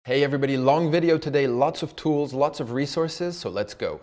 Hey everybody, long video today, lots of tools, lots of resources, so let's go.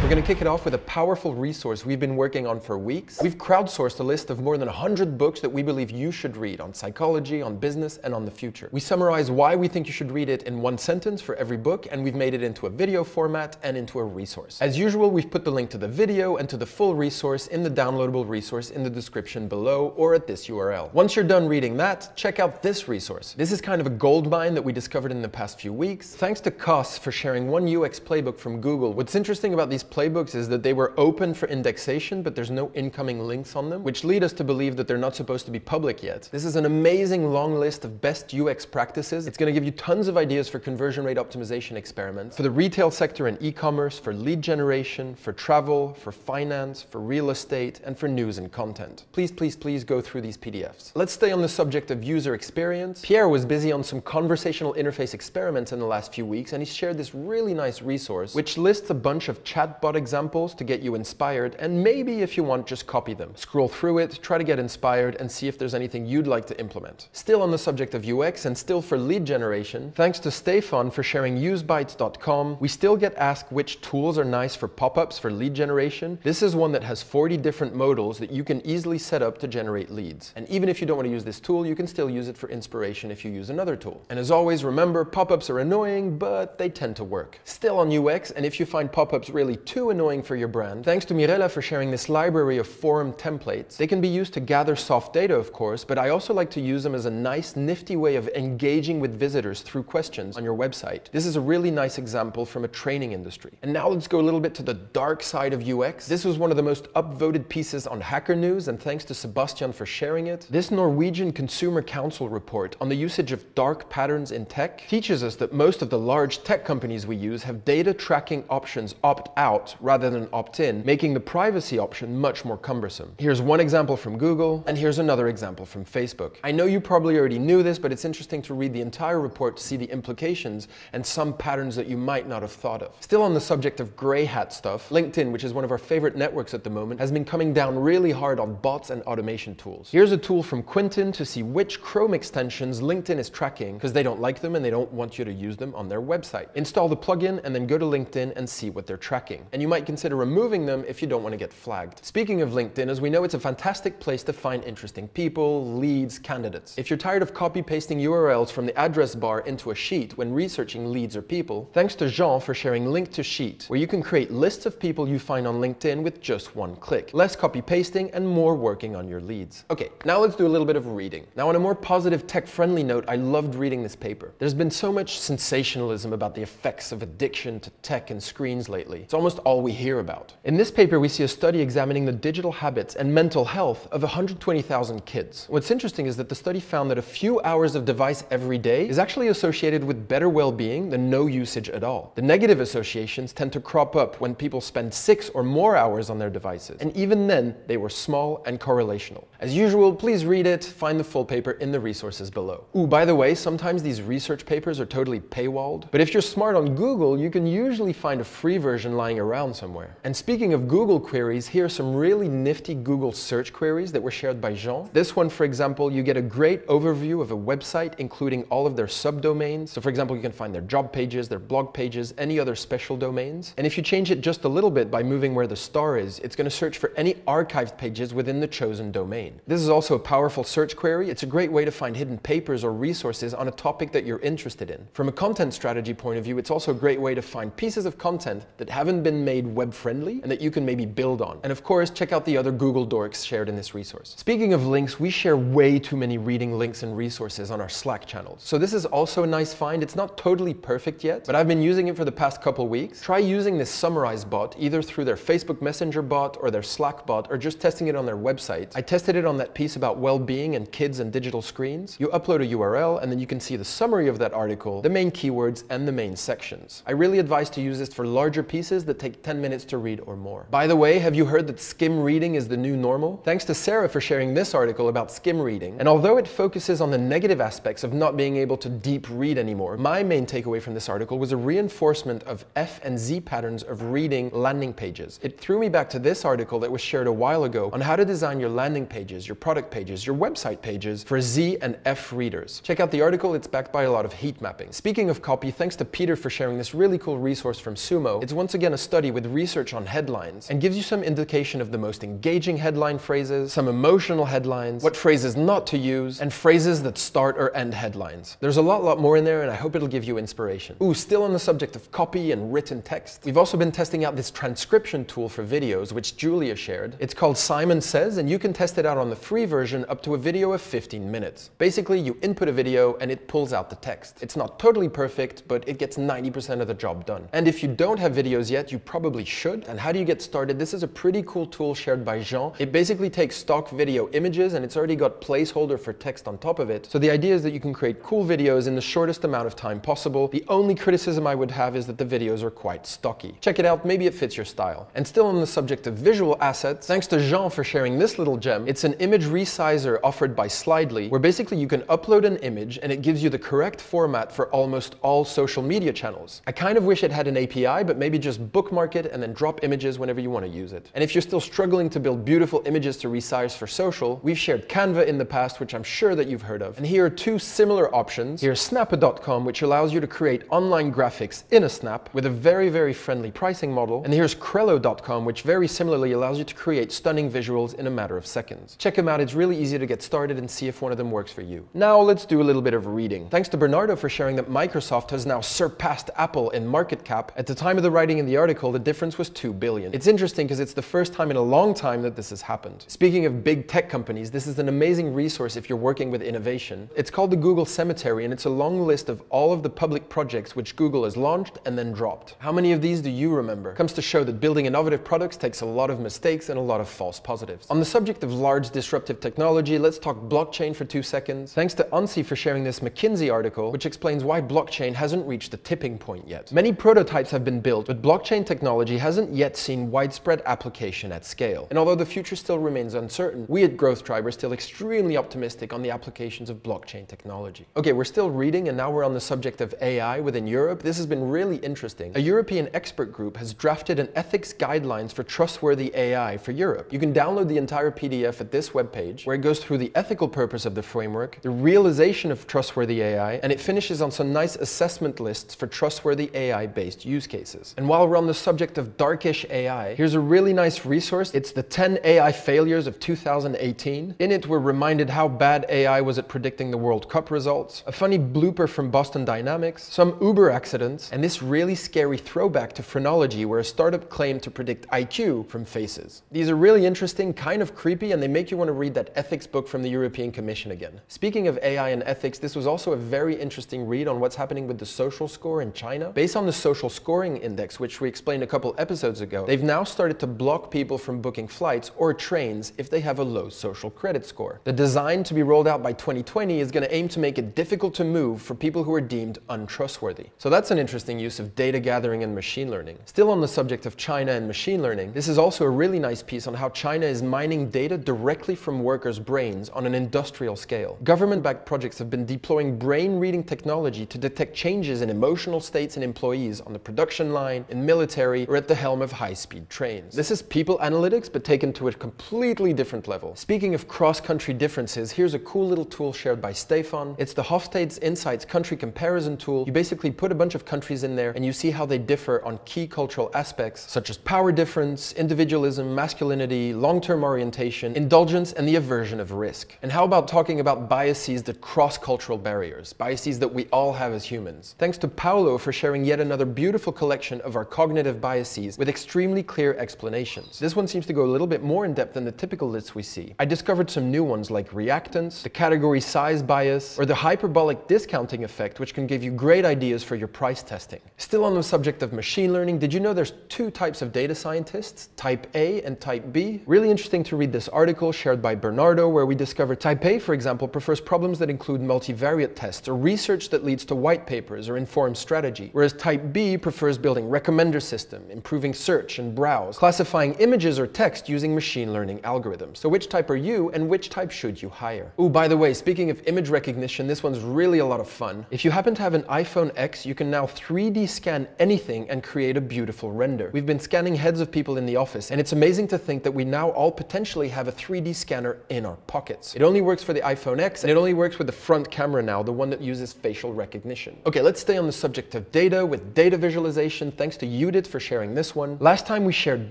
We're going to kick it off with a powerful resource we've been working on for weeks. We've crowdsourced a list of more than 100 books that we believe you should read on psychology, on business, and on the future. We summarize why we think you should read it in one sentence for every book, and we've made it into a video format and into a resource. As usual, we've put the link to the video and to the full resource in the downloadable resource in the description below or at this URL. Once you're done reading that, check out this resource. This is kind of a gold mine that we discovered in the past few weeks. Thanks to Koss for sharing one UX playbook from Google. What's interesting about these playbooks is that they were open for indexation, but there's no incoming links on them, which lead us to believe that they're not supposed to be public yet. This is an amazing long list of best UX practices. It's going to give you tons of ideas for conversion rate optimization experiments, for the retail sector and e-commerce, for lead generation, for travel, for finance, for real estate, and for news and content. Please, please, please go through these PDFs. Let's stay on the subject of user experience. Pierre was busy on some conversational interface experiments in the last few weeks, and he shared this really nice resource, which lists a bunch of chatbot examples to get you inspired, and maybe if you want, just copy them. Scroll through it, try to get inspired, and see if there's anything you'd like to implement. Still on the subject of UX, and still for lead generation, thanks to Stefan for sharing usebytes.com, we still get asked which tools are nice for pop-ups for lead generation. This is one that has 40 different modals that you can easily set up to generate leads. And even if you don't want to use this tool, you can still use it for inspiration if you use another tool. And as always, remember, pop-ups are annoying, but they tend to work. Still on UX, and if you find pop-ups really too annoying for your brand, thanks to Mirella for sharing this library of forum templates. They can be used to gather soft data, of course, but I also like to use them as a nice, nifty way of engaging with visitors through questions on your website. This is a really nice example from a training industry. And now let's go a little bit to the dark side of UX. This was one of the most upvoted pieces on Hacker News, and thanks to Sebastian for sharing it. This Norwegian Consumer Council report on the usage of dark patterns in tech teaches us that most of the large tech companies we use have data tracking options opt out rather than opt-in, making the privacy option much more cumbersome. Here's one example from Google, and here's another example from Facebook. I know you probably already knew this, but it's interesting to read the entire report to see the implications and some patterns that you might not have thought of. Still on the subject of gray hat stuff, LinkedIn, which is one of our favorite networks at the moment, has been coming down really hard on bots and automation tools. Here's a tool from Quintin to see which Chrome extensions LinkedIn is tracking because they don't like them and they don't want you to use them on their website. Install the plugin and then go to LinkedIn and see what they're tracking. And you might consider removing them if you don't want to get flagged. Speaking of LinkedIn, as we know, it's a fantastic place to find interesting people, leads, candidates. If you're tired of copy-pasting URLs from the address bar into a sheet when researching leads or people, thanks to Jean for sharing Link to Sheet, where you can create lists of people you find on LinkedIn with just one click. Less copy-pasting and more working on your leads. Okay, now let's do a little bit of reading. Now, on a more positive, tech-friendly note, I loved reading this paper. There's been so much sensationalism about the effects of addiction to tech and screens lately. It's almost all we hear about. In this paper, we see a study examining the digital habits and mental health of 120,000 kids. What's interesting is that the study found that a few hours of device every day is actually associated with better well-being than no usage at all. The negative associations tend to crop up when people spend 6 or more hours on their devices, and even then, they were small and correlational. As usual, please read it, find the full paper in the resources below. Ooh, by the way, sometimes these research papers are totally paywalled, but if you're smart on Google, you can usually find a free version lying around somewhere. And speaking of Google queries, here are some really nifty Google search queries that were shared by Jean. This one, for example, you get a great overview of a website, including all of their subdomains. So for example, you can find their job pages, their blog pages, any other special domains. And if you change it just a little bit by moving where the star is, it's going to search for any archived pages within the chosen domain. This is also a powerful search query. It's a great way to find hidden papers or resources on a topic that you're interested in. From a content strategy point of view, it's also a great way to find pieces of content that haven't been made web-friendly and that you can maybe build on. And of course, check out the other Google dorks shared in this resource. Speaking of links, we share way too many reading links and resources on our Slack channels. So this is also a nice find. It's not totally perfect yet, but I've been using it for the past couple weeks. Try using this summarize bot, either through their Facebook Messenger bot or their Slack bot, or just testing it on their website. I tested it on that piece about well-being and kids and digital screens. You upload a URL and then you can see the summary of that article, the main keywords, and the main sections. I really advise to use this for larger pieces that take take 10 minutes to read or more. By the way, have you heard that skim reading is the new normal? Thanks to Sarah for sharing this article about skim reading. And although it focuses on the negative aspects of not being able to deep read anymore, my main takeaway from this article was a reinforcement of F and Z patterns of reading landing pages. It threw me back to this article that was shared a while ago on how to design your landing pages, your product pages, your website pages for Z and F readers. Check out the article, it's backed by a lot of heat mapping. Speaking of copy, thanks to Peter for sharing this really cool resource from Sumo. It's once again a study with research on headlines and gives you some indication of the most engaging headline phrases, some emotional headlines, what phrases not to use, and phrases that start or end headlines. There's a lot more in there, and I hope it'll give you inspiration. Ooh, still on the subject of copy and written text, we've also been testing out this transcription tool for videos, which Julia shared. It's called Simon Says, and you can test it out on the free version up to a video of 15 minutes. Basically, you input a video and it pulls out the text. It's not totally perfect, but it gets 90% of the job done. And if you don't have videos yet, you probably should. And how do you get started? This is a pretty cool tool shared by Jean. It basically takes stock video images and it's already got placeholder for text on top of it. So the idea is that you can create cool videos in the shortest amount of time possible. The only criticism I would have is that the videos are quite stocky. Check it out, maybe it fits your style. And still on the subject of visual assets, thanks to Jean for sharing this little gem. It's an image resizer offered by Slidely, where basically you can upload an image and it gives you the correct format for almost all social media channels. I kind of wish it had an API, but maybe just bookmark it and then drop images whenever you want to use it. And if you're still struggling to build beautiful images to resize for social, we've shared Canva in the past, which I'm sure that you've heard of. And here are two similar options. Here's snappa.com, which allows you to create online graphics in a snap with a very friendly pricing model. And here's crello.com, which very similarly allows you to create stunning visuals in a matter of seconds. Check them out, it's really easy to get started and see if one of them works for you. Now let's do a little bit of reading. Thanks to Bernardo for sharing that Microsoft has now surpassed Apple in market cap. At the time of the writing in the article, the difference was 2 billion. It's interesting because it's the first time in a long time that this has happened. Speaking of big tech companies, this is an amazing resource if you're working with innovation. It's called the Google Cemetery, and it's a long list of all of the public projects which Google has launched and then dropped. How many of these do you remember? It comes to show that building innovative products takes a lot of mistakes and a lot of false positives. On the subject of large disruptive technology, let's talk blockchain for 2 seconds. Thanks to Ansi for sharing this McKinsey article, which explains why blockchain hasn't reached the tipping point yet. Many prototypes have been built, but blockchain technology hasn't yet seen widespread application at scale. And although the future still remains uncertain, we at Growth Tribe are still extremely optimistic on the applications of blockchain technology. Okay, we're still reading, and now we're on the subject of AI within Europe. This has been really interesting. A European expert group has drafted an ethics guidelines for trustworthy AI for Europe. You can download the entire PDF at this webpage, where it goes through the ethical purpose of the framework, the realization of trustworthy AI, and it finishes on some nice assessment lists for trustworthy AI-based use cases. And while we're on the subject of darkish AI, here's a really nice resource. It's the 10 AI failures of 2018. In it, we're reminded how bad AI was at predicting the World Cup results, a funny blooper from Boston Dynamics, some Uber accidents, and this really scary throwback to phrenology where a startup claimed to predict IQ from faces. These are really interesting, kind of creepy, and they make you want to read that ethics book from the European Commission again. Speaking of AI and ethics, this was also a very interesting read on what's happening with the social score in China. Based on the social scoring index, which we explained a couple episodes ago, they've now started to block people from booking flights or trains if they have a low social credit score. The design to be rolled out by 2020 is going to aim to make it difficult to move for people who are deemed untrustworthy. So that's an interesting use of data gathering and machine learning. Still on the subject of China and machine learning, this is also a really nice piece on how China is mining data directly from workers' brains on an industrial scale. Government-backed projects have been deploying brain-reading technology to detect changes in emotional states in employees on the production line, in military, or at the helm of high-speed trains. This is people analytics, but taken to a completely different level. Speaking of cross-country differences, here's a cool little tool shared by Stefan. It's the Hofstede Insights country comparison tool. You basically put a bunch of countries in there and you see how they differ on key cultural aspects such as power difference, individualism, masculinity, long-term orientation, indulgence, and the aversion of risk. And how about talking about biases that cross cultural barriers, biases that we all have as humans? Thanks to Paolo for sharing yet another beautiful collection of our cognitive biases with extremely clear explanations. This one seems to go a little bit more in depth than the typical lists we see. I discovered some new ones like reactance, the category size bias, or the hyperbolic discounting effect, which can give you great ideas for your price testing. Still on the subject of machine learning, did you know there's 2 types of data scientists, type A and type B? Really interesting to read this article shared by Bernardo, where we discover type A, for example, prefers problems that include multivariate tests or research that leads to white papers or informed strategy, whereas type B prefers building recommender systems system, improving search and browse, classifying images or text using machine learning algorithms. So which type are you and which type should you hire? Oh, by the way, speaking of image recognition, this one's really a lot of fun. If you happen to have an iPhone X, you can now 3D scan anything and create a beautiful render. We've been scanning heads of people in the office, and it's amazing to think that we now all potentially have a 3D scanner in our pockets. It only works for the iPhone X, and it only works with the front camera now, the one that uses facial recognition. Okay, let's stay on the subject of data with data visualization. Thanks to Judith for sharing this one. Last time we shared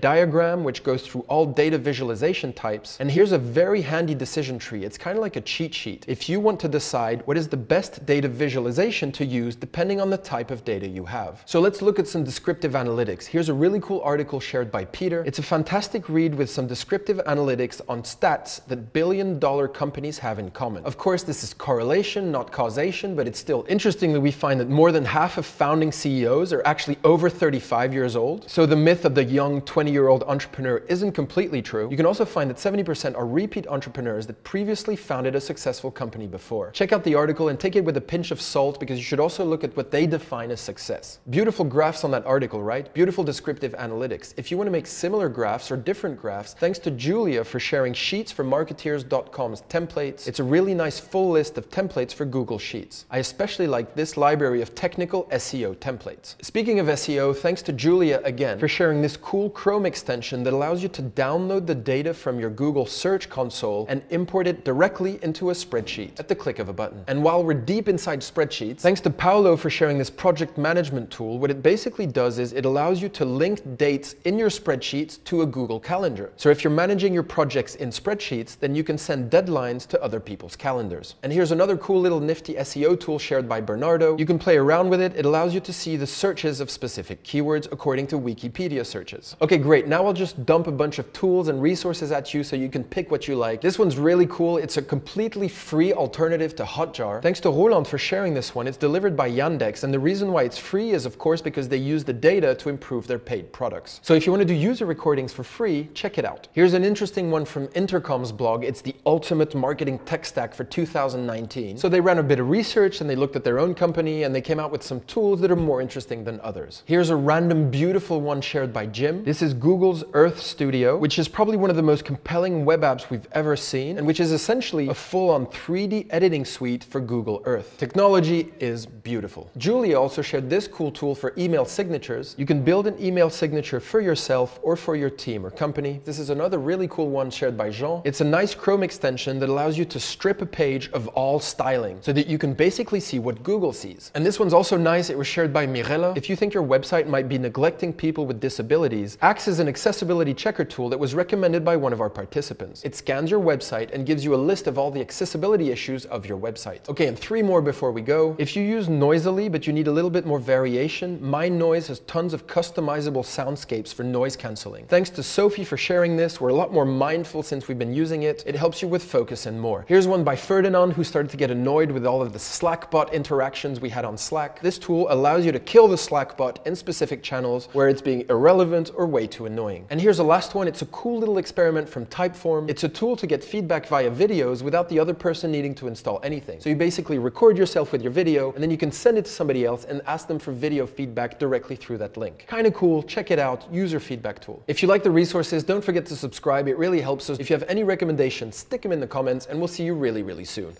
Diagram, which goes through all data visualization types, and here's a very handy decision tree. It's kind of like a cheat sheet. If you want to decide what is the best data visualization to use depending on the type of data you have. So let's look at some descriptive analytics. Here's a really cool article shared by Peter. It's a fantastic read with some descriptive analytics on stats that billion-dollar companies have in common. Of course, this is correlation, not causation, but it's still interesting that we find that more than half of founding CEOs are actually over 35 years old. So the myth of the young 20-year-old entrepreneur isn't completely true. You can also find that 70% are repeat entrepreneurs that previously founded a successful company before. Check out the article and take it with a pinch of salt, because you should also look at what they define as success. Beautiful graphs on that article, right? Beautiful descriptive analytics. If you want to make similar graphs or different graphs, thanks to Julia for sharing sheetsformarketeers.com's templates. It's a really nice full list of templates for Google Sheets. I especially like this library of technical SEO templates. Speaking of SEO, thanks to Julia again for sharing this cool Chrome extension that allows you to download the data from your Google Search Console and import it directly into a spreadsheet at the click of a button. And while we're deep inside spreadsheets, thanks to Paolo for sharing this project management tool, what it basically does is it allows you to link dates in your spreadsheets to a Google Calendar. So if you're managing your projects in spreadsheets, then you can send deadlines to other people's calendars. And here's another cool little nifty SEO tool shared by Bernardo. You can play around with it. It allows you to see the searches of specific keywords according to Wikipedia searches. Okay, great. Now I'll just dump a bunch of tools and resources at you so you can pick what you like. This one's really cool. It's a completely free alternative to Hotjar. Thanks to Roland for sharing this one. It's delivered by Yandex, and the reason why it's free is of course because they use the data to improve their paid products. So if you want to do user recordings for free, check it out. Here's an interesting one from Intercom's blog. It's the ultimate marketing tech stack for 2019. So they ran a bit of research and they looked at their own company and they came out with some tools that are more interesting than others. Here's a random beautiful one shared by Jim. This is Google's Earth Studio, which is probably one of the most compelling web apps we've ever seen, and which is essentially a full-on 3D editing suite for Google Earth. Technology is beautiful. Julia also shared this cool tool for email signatures. You can build an email signature for yourself or for your team or company. This is another really cool one shared by Jean. It's a nice Chrome extension that allows you to strip a page of all styling so that you can basically see what Google sees. And this one's also nice. It was shared by Mirella. If you think your website might be neglecting people with disabilities, acts as an accessibility checker tool that was recommended by one of our participants. It scans your website and gives you a list of all the accessibility issues of your website. Okay, and 3 more before we go. If you use Noisily, but you need a little bit more variation, My Noise has tons of customizable soundscapes for noise cancelling. Thanks to Sophie for sharing this. We're a lot more mindful since we've been using it. It helps you with focus and more. Here's one by Ferdinand, who started to get annoyed with all of the Slack bot interactions we had on Slack. This tool allows you to kill the Slack bot in specific channels where it's being irrelevant or way too annoying. And here's a last one. It's a cool little experiment from Typeform. It's a tool to get feedback via videos without the other person needing to install anything. So you basically record yourself with your video and then you can send it to somebody else and ask them for video feedback directly through that link. Kind of cool. Check it out. User feedback tool. If you like the resources, don't forget to subscribe. It really helps us. If you have any recommendations, stick them in the comments and we'll see you really, really soon.